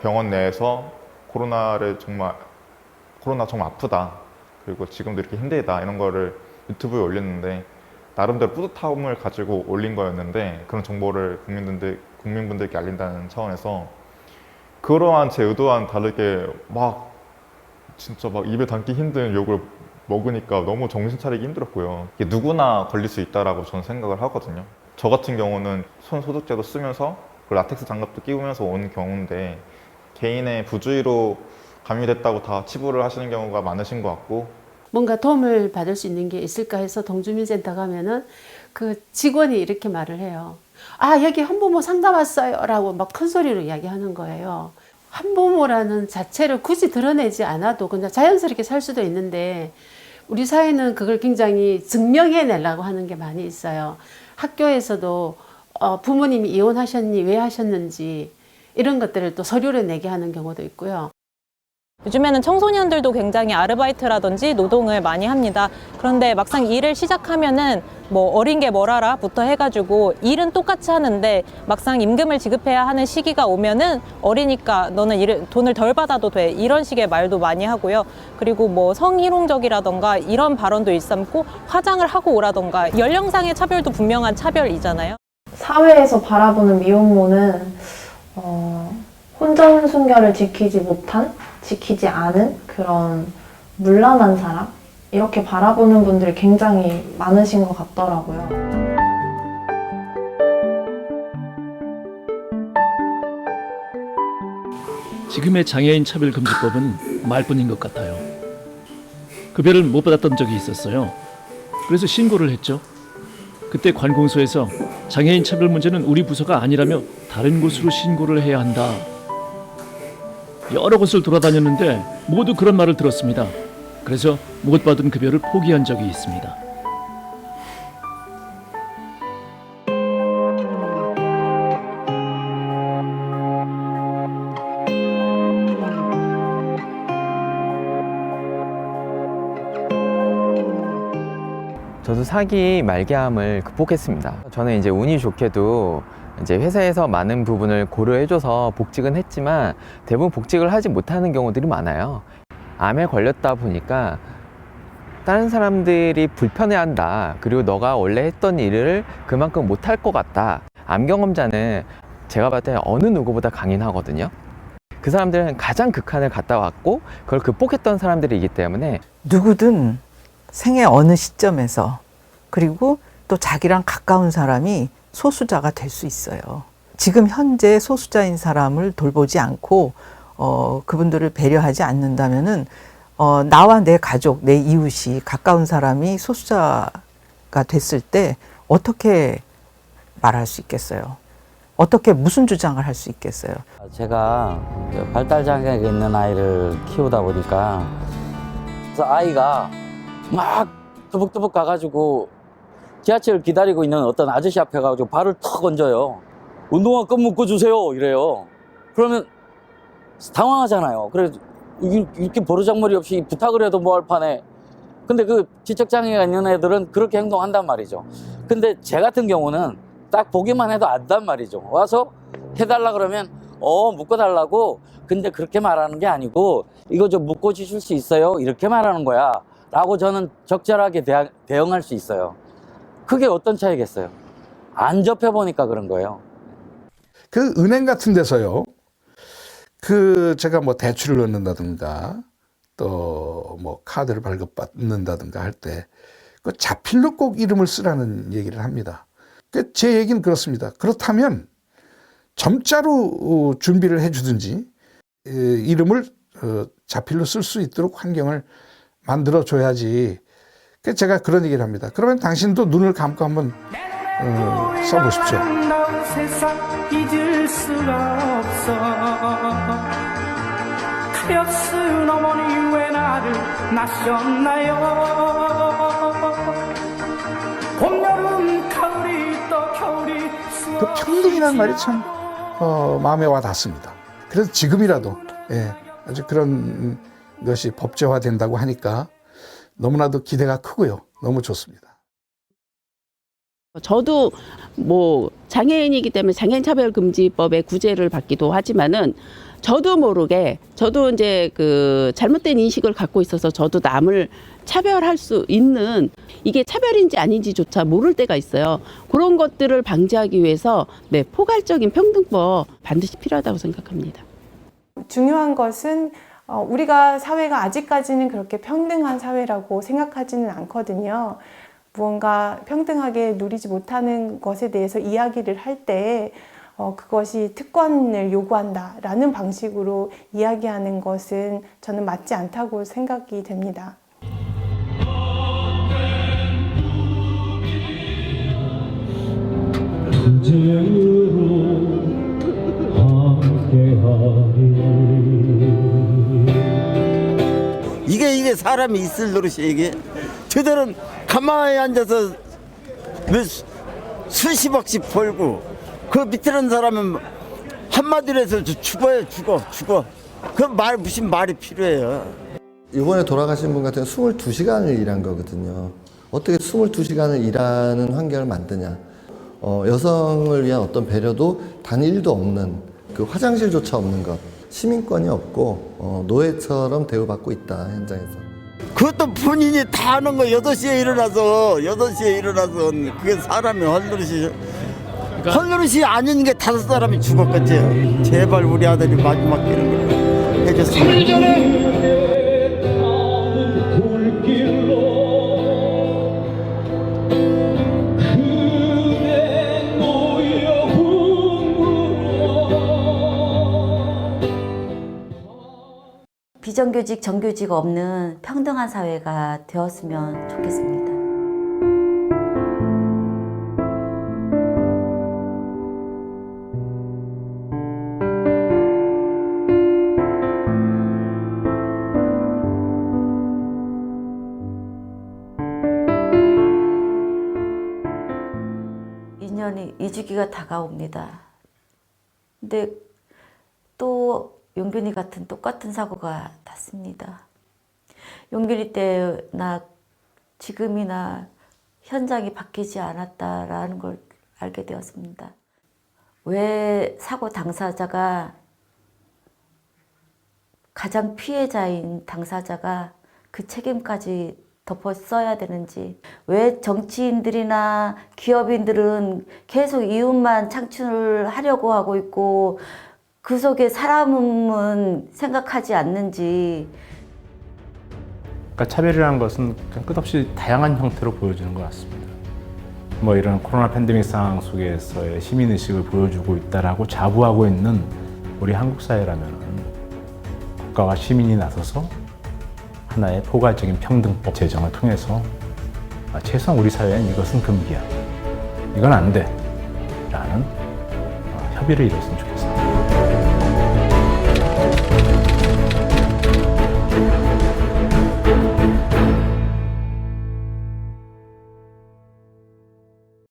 병원 내에서 코로나 정말 아프다. 그리고 지금도 이렇게 힘들다. 이런 거를 유튜브에 올렸는데 나름대로 뿌듯함을 가지고 올린 거였는데 그런 정보를 국민분들께 알린다는 차원에서 그러한 제 의도와는 다르게 진짜 입에 담기 힘든 욕을 먹으니까 너무 정신 차리기 힘들었고요. 이게 누구나 걸릴 수 있다라고 저는 생각을 하거든요. 저 같은 경우는 손 소독제도 쓰면서 그 라텍스 장갑도 끼우면서 온 경우인데 개인의 부주의로 감염됐다고 다 치부를 하시는 경우가 많으신 것 같고 뭔가 도움을 받을 수 있는 게 있을까 해서 동주민센터 가면은 그 직원이 이렇게 말을 해요. 아, 여기 한부모 상담 왔어요 라고 막 큰 소리로 이야기하는 거예요. 한부모라는 자체를 굳이 드러내지 않아도 그냥 자연스럽게 살 수도 있는데 우리 사회는 그걸 굉장히 증명해내려고 하는 게 많이 있어요. 학교에서도 부모님이 이혼하셨니, 왜 하셨는지 이런 것들을 또 서류를 내게 하는 경우도 있고요. 요즘에는 청소년들도 굉장히 아르바이트라든지 노동을 많이 합니다. 그런데 막상 일을 시작하면은 뭐 어린 게 뭘 알아부터 해가지고 일은 똑같이 하는데 막상 임금을 지급해야 하는 시기가 오면은 어리니까 너는 돈을 덜 받아도 돼. 이런 식의 말도 많이 하고요. 그리고 뭐 성희롱적이라던가 이런 발언도 일삼고 화장을 하고 오라던가 연령상의 차별도 분명한 차별이잖아요. 사회에서 바라보는 미혼모는 혼전순결을 지키지 않은 그런 문란한 사람? 이렇게 바라보는 분들이 굉장히 많으신 것 같더라고요. 지금의 장애인 차별금지법은 말뿐인 것 같아요. 급여를 못 받았던 적이 있었어요. 그래서 신고를 했죠. 그때 관공서에서 장애인 차별 문제는 우리 부서가 아니라며 다른 곳으로 신고를 해야 한다. 여러 곳을 돌아다녔는데 모두 그런 말을 들었습니다. 그래서 못 받은 급여를 포기한 적이 있습니다. 저도 사기 말기암을 극복했습니다. 저는 이제 운이 좋게도 이제 회사에서 많은 부분을 고려해줘서 복직은 했지만 대부분 복직을 하지 못하는 경우들이 많아요. 암에 걸렸다 보니까 다른 사람들이 불편해한다. 그리고 너가 원래 했던 일을 그만큼 못할 것 같다. 암 경험자는 제가 봤을 때 어느 누구보다 강인하거든요. 그 사람들은 가장 극한을 갔다 왔고 그걸 극복했던 사람들이기 때문에 누구든 생애 어느 시점에서 그리고 또 자기랑 가까운 사람이 소수자가 될 수 있어요. 지금 현재 소수자인 사람을 돌보지 않고 그분들을 배려하지 않는다면은 나와 내 가족, 내 이웃이 가까운 사람이 소수자가 됐을 때 어떻게 말할 수 있겠어요? 어떻게 무슨 주장을 할 수 있겠어요? 제가 발달 장애가 있는 아이를 키우다 보니까 그래서 아이가 막 두벅두벅 가가지고 지하철을 기다리고 있는 어떤 아저씨 앞에 가가지고 발을 턱 얹어요. 운동화 끈 묶어 주세요 이래요. 그러면 당황하잖아요. 그래서 이렇게 버르장머리 없이 부탁을 해도 뭐 할 판에. 근데 그 지적장애가 있는 애들은 그렇게 행동한단 말이죠. 근데 제 같은 경우는 딱 보기만 해도 안단 말이죠. 와서 해달라 그러면 묶어달라고. 근데 그렇게 말하는 게 아니고 이거 좀 묶어 주실 수 있어요 이렇게 말하는 거야 라고 저는 적절하게 대응할 수 있어요. 그게 어떤 차이겠어요? 안 접해보니까 그런 거예요. 그 은행 같은 데서요, 제가 뭐 대출을 넣는다든가 또 뭐 카드를 발급받는다든가 할 때 그 자필로 꼭 이름을 쓰라는 얘기를 합니다. 제 얘기는 그렇습니다. 그렇다면 점자로 준비를 해주든지 이름을 자필로 쓸 수 있도록 환경을 만들어줘야지. 제가 그런 얘기를 합니다. 그러면 당신도 눈을 감고 한번 써보십시오. 잊을 수가 없어. 가엾은 어머니 왜 나를 낳으셨나요? 봄, 여름, 가을이 또 겨울이 그 평등이라는 말이 참 마음에 와 닿습니다. 그래서 지금이라도 아주 그런 것이 법제화된다고 하니까 너무나도 기대가 크고요. 너무 좋습니다. 저도 뭐 장애인이기 때문에 장애인차별금지법의 구제를 받기도 하지만은 저도 모르게 저도 이제 그 잘못된 인식을 갖고 있어서 저도 남을 차별할 수 있는 이게 차별인지 아닌지조차 모를 때가 있어요. 그런 것들을 방지하기 위해서 네, 포괄적인 평등법 반드시 필요하다고 생각합니다. 중요한 것은 우리가 사회가 아직까지는 그렇게 평등한 사회라고 생각하지는 않거든요. 무언가 평등하게 누리지 못하는 것에 대해서 이야기를 할 때 그것이 특권을 요구한다라는 방식으로 이야기하는 것은 저는 맞지 않다고 생각이 됩니다. 이게 사람이 있을 노릇이야 이게. 저들은 가만히 앉아서 수십억씩 벌고 그 밑에는 사람은 한마디로 해서 죽어요 죽어. 그 말 무슨 말이 필요해요. 이번에 돌아가신 분 같은 경우는 22시간을 일한 거거든요. 어떻게 22시간을 일하는 환경을 만드냐. 여성을 위한 어떤 배려도 단 1도 없는 그 화장실조차 없는 것. 시민권이 없고 노예처럼 대우받고 있다 현장에서. 그것도 본인이 다 하는 거 8시에 일어나서 그게 사람이 헐노릇이 헐노릇이 아닌 게 5사람이 죽었겠지. 제발 우리 아들이 마지막 길을 해줬으면. 비정규직, 정규직 없는 평등한 사회가 되었으면 좋겠습니다. 인연이 2주기가 다가옵니다. 근데 또 용균이 같은 똑같은 사고가 났습니다. 용균이 때나 지금이나 현장이 바뀌지 않았다라는 걸 알게 되었습니다. 왜 사고 당사자가 가장 피해자인 당사자가 그 책임까지 덮어 써야 되는지, 왜 정치인들이나 기업인들은 계속 이윤만 창출하려고 하고 있고 그 속에 사람은 생각하지 않는지. 그러니까 차별이라는 것은 그냥 끝없이 다양한 형태로 보여지는 것 같습니다. 뭐 이런 코로나 팬데믹 상황 속에서의 시민의식을 보여주고 있다라고 자부하고 있는 우리 한국 사회라면 국가와 시민이 나서서 하나의 포괄적인 평등법 제정을 통해서 최소한 우리 사회엔 이것은 금기야, 이건 안 돼 라는 협의를 이뤘습니다.